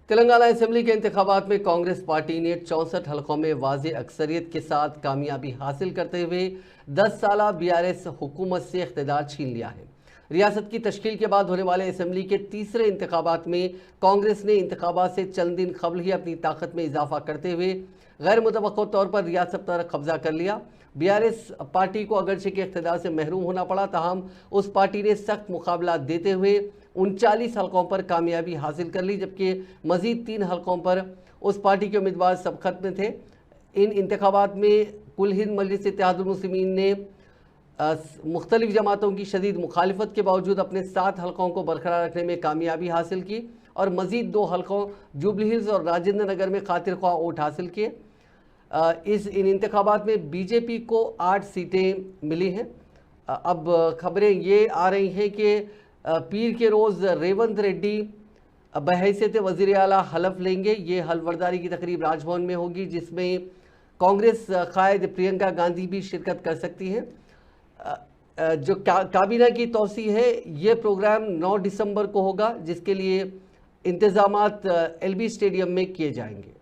Telangana assembly के इंतखाबात में कांग्रेस पार्टी ने 64 हलकों में वाज़ेह अक्सरियत के साथ कामयाबी हासिल करते हुए 10 साला बीआरएस हुकूमत से इख्तिदार छीन लिया है। रियासत की तश्कील के बाद होने वाले असेंबली के तीसरे इंतखाबात में कांग्रेस ने इंतखाबात से चंद दिन कबल ही अपनी ताकत में इजाफा करते हुए गैर मुतवक्को तौर पर रियासत पर कब्जा कर लिया। बीआरएस पार्टी को अगरचे के इख्तिदार से महरूम होना पड़ा, ताहम उस पार्टी ने सख्त मुकाबला देते हुए 39 हलकों पर कामयाबी हासिल कर ली, जबकि मजीद 3 हलकों पर उस पार्टी के उम्मीदवार सबकत में थे। इन इंतखाबात में कुल हिंद मजलिस इत्तेहादुल मुस्लिमीन ने मुख्तलिफ जमातों की शदीद मुखालिफत के बावजूद अपने 7 हलकों को बरकरार रखने में कामयाबी हासिल की और मजीद 2 हलकों जुबली हिल्स और राजेंद्र नगर में खातिर ख्वाह वोट हासिल किए। इन इंतखाबात में बीजेपी को 8 सीटें मिली हैं। अब खबरें ये आ रही हैं कि पीर के रोज़ रेवंत रेड्डी बहैसियत वज़ीर आला हलफ लेंगे। ये हलफबरदारी की तकरीब राजभवन में होगी, जिसमें कांग्रेस कायद प्रियंका गांधी भी शिरकत कर सकती हैं। जो काबीना की तौसी है, ये प्रोग्राम 9 दिसंबर को होगा, जिसके लिए इंतज़ामात एलबी स्टेडियम में किए जाएंगे।